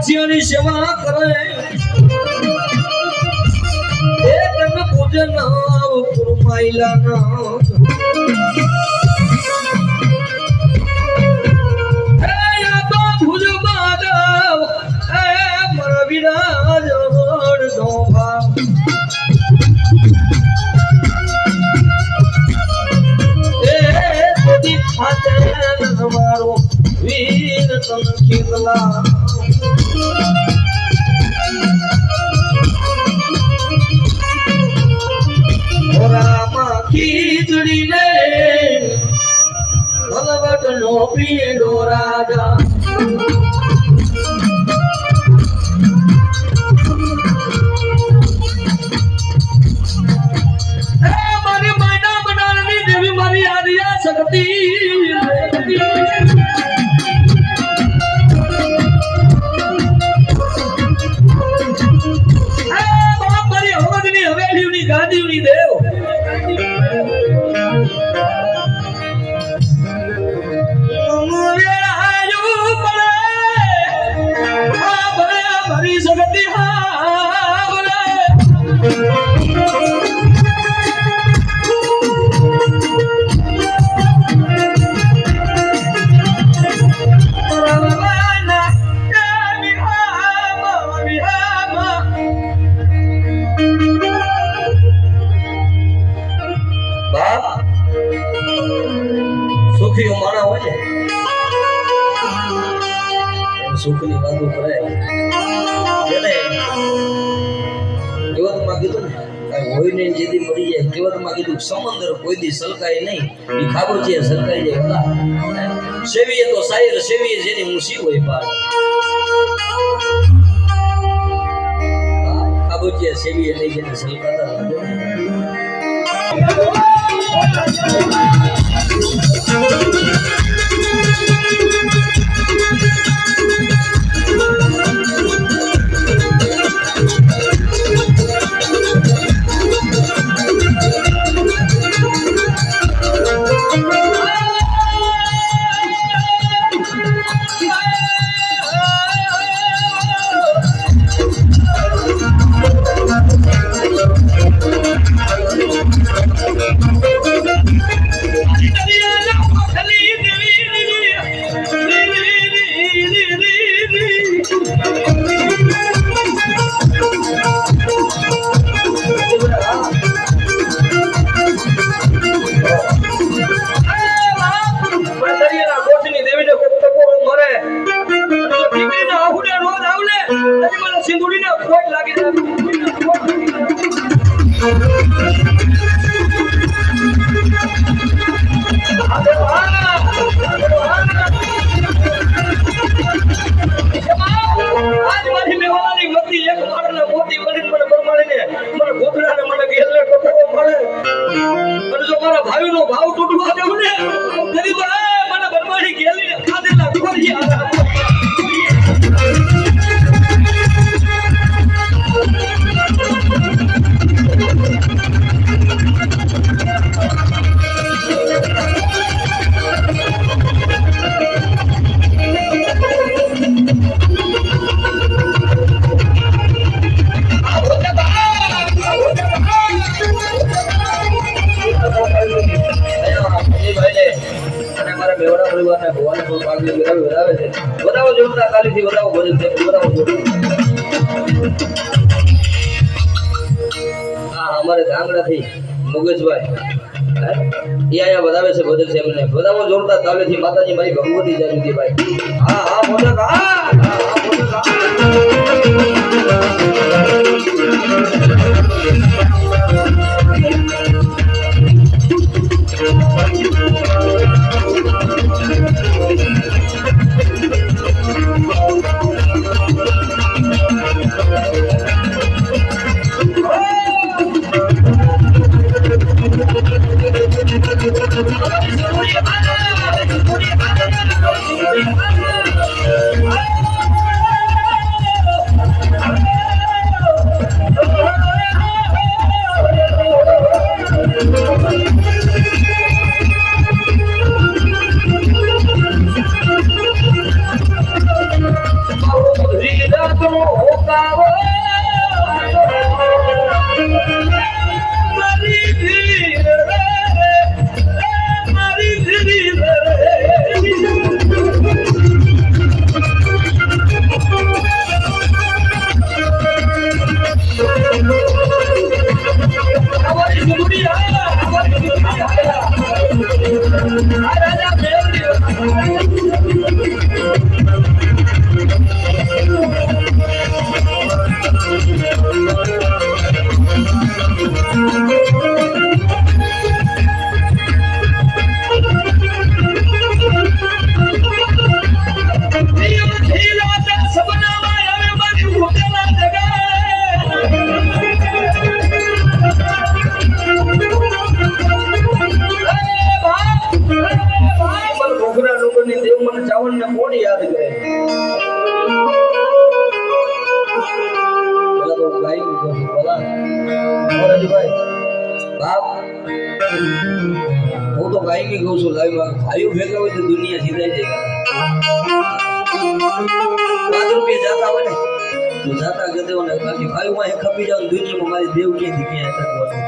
દાસીઓની સેવા કરે એ તને પૂજન પુરમાઈલા ના વીર તન ખીલા રામા ખીચડી ને ભલવટ નો પીડો રાજા મારી માયના બનાવની દેવી મારી આર્યા શક્તિ ગાદીની દેવ મારી જગતી સુખી માણા હોય ને સુખની વાતો કરે એને જીવનમાં કીધું ને કઈ હોય ને જેથી પડી જાય જીવનમાં કીધું સમંદર કોઈ દી સલકાય નહીં એ ખાબર છે સલકાઈ જાય ખરા સેવીએ તો સાયર સેવીએ જેની મુસી હોય પાર ખાબર છે સેવીએ નહીં જેને સલકાતા ભાવ તૂટવા દેવું ને મને બરબાદી ગેલી ખાધેલા ખોરી बताओ जोरदार ताली थी बताओ भजन से बताओ हां हमारे धांगड़ा थी मुगेश भाई ये आया बतावे से भजन से हमने बताओ जोरदार ताली थी माताजी मारी भगवती जानी थी भाई हां हां बोलो હું તો કાયમી કહું છું લાઈવમાં ભાઈઓ ભેગા હોય તો દુનિયા જીતાઈ જાય 5 રૂપિયા જાતા હોય ને તો જાતા કે દેવો ને બાકી ભાઈઓમાં એક ખપી જાવ દુનિયામાં મારી દેવ ક્યાંથી ક્યાં તકવાનું